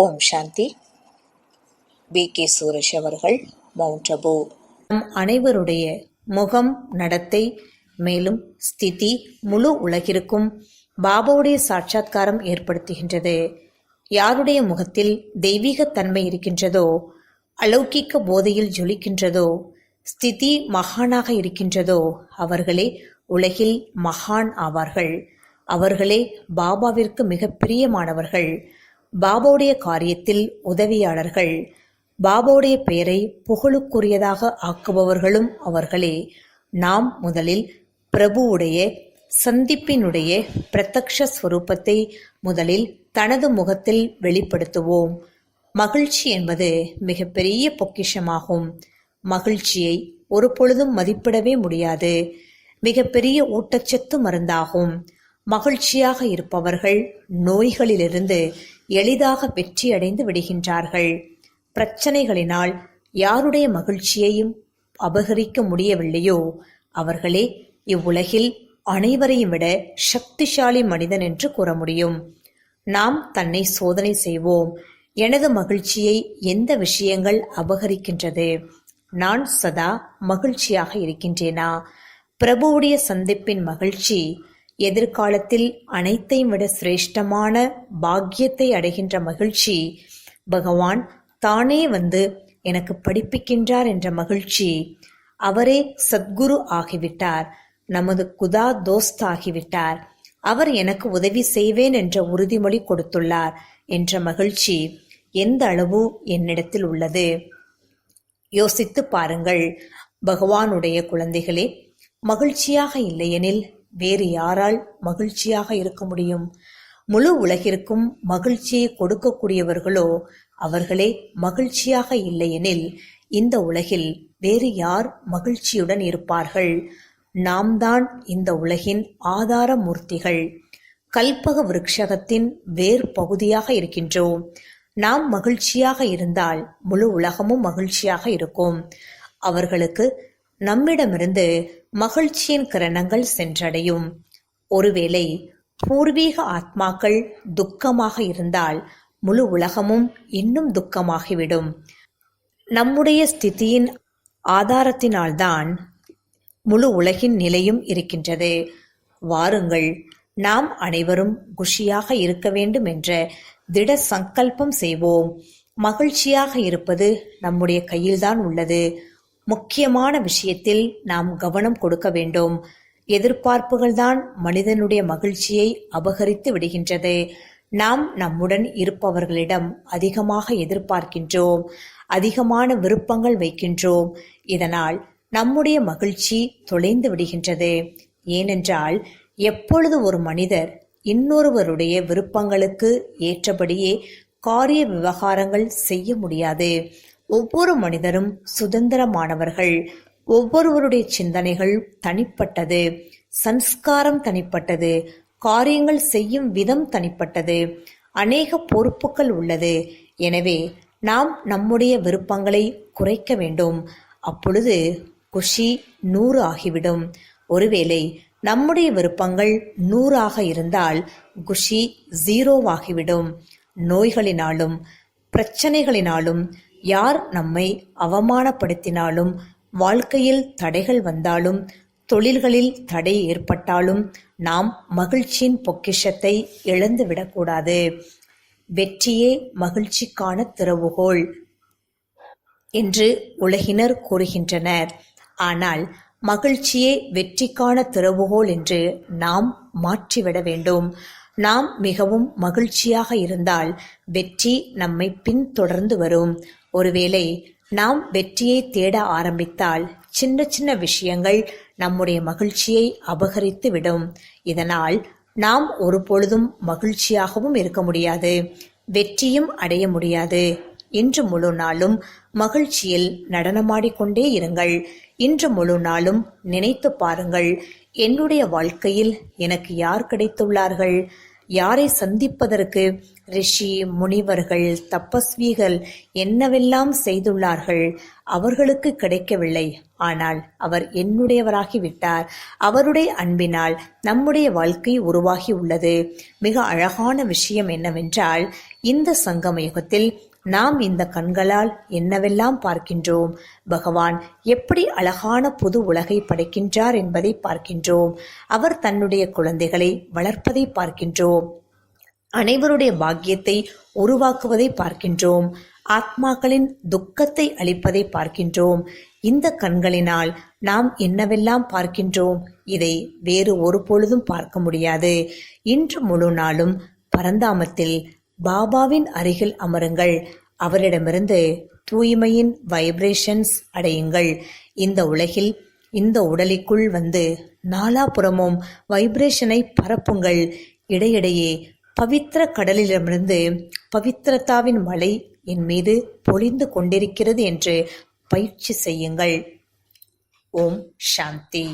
ஓம் சாந்தி. B.K. சூரஷ் அவர்கள், mount Abu. நம் அனைவருடைய முகம், நடத்தை, மேலும் ஸ்திதி முழு உலகிற்கும் பாபாவுடைய சாட்சாத்காரம் ஏற்படுத்துகின்றது. யாருடைய முகத்தில் தெய்வீகத்தன்மை இருக்கின்றதோ, அலௌகிக்க போதையில் ஜொலிக்கின்றதோ, ஸ்திதி மகானாக இருக்கின்றதோ, அவர்களே உலகில் மகான் ஆவார்கள். அவர்களே பாபாவிற்கு மிக பிரியமானவர்கள், பாபாவுடைய காரியத்தில் உதவியாளர்கள், பாபாவுடைய பெயரை புகழுக்குரியதாக ஆக்குபவர்களும் அவர்களே. நாம் முதலில் பிரபுவுடைய சந்திப்பினுடைய பிரத்யக்ஷ ஸ்வரூபத்தை முதலில் தனது முகத்தில் வெளிப்படுத்துவோம். மகிழ்ச்சி என்பது மிகப்பெரிய பொக்கிஷமாகும். மகிழ்ச்சியை ஒரு பொழுதும் மதிப்பிடவே முடியாது. மிகப்பெரிய ஊட்டச்சத்து மருந்தாகும். மகிழ்ச்சியாக இருப்பவர்கள் நோய்களிலிருந்து எளிதாக வெற்றியடைந்து விடுகின்றார்கள். பிரச்சனைகளினால் யாருடைய மகிழ்ச்சியையும் அபகரிக்க முடியவில்லையோ, அவர்களே இவ்வுலகில் அனைவரையும் விட சக்திசாலி மனிதன் என்று கூற முடியும். நாம் தன்னை சோதனை செய்வோம். எனது மகிழ்ச்சியை எந்த விஷயங்கள் அபகரிக்கின்றது? நான் சதா மகிழ்ச்சியாக இருக்கின்றேனா? பிரபுவுடைய சந்திப்பின் மகிழ்ச்சி எதிர்காலத்தில் அனைத்தையும் விட சிரேஷ்டமான பாக்கியத்தை அடைகின்ற மகிழ்ச்சி. பகவான் தானே வந்து எனக்கு படிப்பிக்கின்றார் என்ற மகிழ்ச்சி. அவரே சத்குரு ஆகிவிட்டார், நமது குதா தோஸ்த் ஆகிவிட்டார். அவர் எனக்கு உதவி செய்வேன் என்ற உறுதிமொழி கொடுத்துள்ளார் என்ற மகிழ்ச்சி எந்த அளவு என்னிடத்தில் உள்ளது? யோசித்து பாருங்கள். பகவானுடைய குழந்தைகளே, மகிழ்ச்சியாக இல்லையெனில் வேறு யாரால் மகிழ்ச்சியாக இருக்க முடியும்? முழு உலகிற்கும் மகிழ்ச்சியை கொடுக்கக்கூடியவர்களோ அவர்களே மகிழ்ச்சியாக இல்லையெனில் இந்த உலகில் வேறு யார் மகிழ்ச்சியுடன் இருப்பார்கள்? நாம் தான் இந்த உலகின் ஆதார மூர்த்திகள், கல்பக விருட்சகத்தின் வேர் பகுதியாக இருக்கின்றோம். நாம் மகிழ்ச்சியாக இருந்தால் முழு உலகமும் மகிழ்ச்சியாக இருக்கும். அவர்களுக்கு நம்மிடமிருந்து மகிழ்ச்சியின் கிரணங்கள் சென்றடையும். ஒருவேளை பூர்வீக ஆத்மாக்கள் துக்கமாக இருந்தால் முழு உலகமும் இன்னும் துக்கமாகிவிடும். நம்முடைய ஸ்திதியின் ஆதாரத்தினால்தான் முழு உலகின் நிலையும் இருக்கின்றது. வாருங்கள், நாம் அனைவரும் குஷியாக இருக்க வேண்டும் என்ற திட சங்கல்பம் செய்வோம். மகிழ்ச்சியாக இருப்பது நம்முடைய கையில்தான் உள்ளது. முக்கியமான விஷயத்தில் நாம் கவனம் கொடுக்க வேண்டும். எதிர்பார்ப்புகள்தான் மனிதனுடைய மகிழ்ச்சியை அபகரித்து விடுகின்றது. நாம் நம்முடன் இருப்பவர்களிடம் அதிகமாக எதிர்பார்க்கின்றோம், அதிகமான விருப்பங்கள் வைக்கின்றோம். இதனால் நம்முடைய மகிழ்ச்சி தொலைந்து விடுகின்றது. ஏனென்றால் எப்பொழுது ஒரு மனிதர் இன்னொருவருடைய விருப்பங்களுக்கு ஏற்றபடியே காரிய விவகாரங்கள் செய்ய முடியாது. ஒவ்வொரு மனிதரும் சுதந்திரமானவர்கள். ஒவ்வொருவருடைய சிந்தனைகள் தனிப்பட்டது, சன்ஸ்காரம் தனிப்பட்டது, காரியங்கள் செய்யும் விதம் தனிப்பட்டது, அநேக பொறுப்புகள் உள்ளது. எனவே நாம் நம்முடைய விருப்பங்களை குறைக்க வேண்டும். அப்பொழுது குஷி 100 ஆகிவிடும். ஒருவேளை நம்முடைய விருப்பங்கள் 100 இருந்தால் குஷி 0 ஆகிவிடும். நோய்களினாலும் பிரச்சனைகளினாலும் யார் நம்மை அவமானப்படுத்தினாலும், வாழ்க்கையில் தடைகள் வந்தாலும், தொழில்களில் தடை ஏற்பட்டாலும் நாம் மகிழ்ச்சியின் பொக்கிஷத்தை இழந்துவிடக்கூடாது. வெற்றியே மகிழ்ச்சிக்கான திறவுகோல் என்று உலகினர் கூறுகின்றனர். ஆனால் மகிழ்ச்சியே வெற்றிக்கான திறவுகோல் என்று நாம் மாற்றிவிட வேண்டும். நாம் மிகவும் மகிழ்ச்சியாக இருந்தால் வெற்றி நம்மை பின்தொடர்ந்து வரும். ஒருவேளை நாம் வெற்றியை தேட ஆரம்பித்தால் சின்ன சின்ன விஷயங்கள் நம்முடைய மகிழ்ச்சியை அபகரித்து விடும். இதனால் நாம் ஒரு பொழுதும் மகிழ்ச்சியாகவும் இருக்க முடியாது, வெற்றியும் அடைய முடியாது. இன்று முழு நாளும் மகிழ்ச்சியில் நடனமாடிக்கொண்டே இருங்கள். இன்று முழு நாளும் நினைத்து பாருங்கள், என்னுடைய வாழ்க்கையில் எனக்கு யார் கிடைத்துள்ளார்கள்? யாரை சந்திப்பதற்கு ரிஷி முனிவர்கள் தபஸ்விகள் என்னவெல்லாம் செய்துள்ளார்கள், அவர்களுக்கு கிடைக்கவில்லை. ஆனால் அவர் என்னுடையவராகிவிட்டார். அவருடைய அன்பினால் நம்முடைய வாழ்க்கை உருவாகி உள்ளது. மிக அழகான விஷயம் என்னவென்றால், இந்த சங்கம யுகத்தில் நாம் இந்த கண்களால் என்னவெல்லாம் பார்க்கின்றோம், பகவான் எப்படி அழகான புது உலகை படைக்கின்றார் என்பதை பார்க்கின்றோம். அவர் தன்னுடைய குழந்தைகளை வளர்ப்பதை பார்க்கின்றோம். அனைவருடைய பாக்கியத்தை உருவாக்குவதை பார்க்கின்றோம். ஆத்மாக்களின் துக்கத்தை அளிப்பதை பார்க்கின்றோம். இந்த கண்களினால் நாம் என்னவெல்லாம் பார்க்கின்றோம், இதை வேறு ஒரு பொழுதும் பார்க்க முடியாது. இன்று முழு நாளும் பரந்தாமத்தில் பாபாவின் அருகில் அமருங்கள். அவரிடமிருந்து தூய்மையின் வைப்ரேஷன்ஸ் அடையுங்கள். இந்த உலகில் இந்த உடலுக்குள் வந்து நாலாபுறமும் வைப்ரேஷனை பரப்புங்கள். இடையிடையே பவித்திர கடலிடமிருந்து பவித்திரத்தாவின் மழை என் மீது பொழிந்து கொண்டிருக்கிறது என்று பயிற்சி செய்யுங்கள். ஓம் சாந்தி.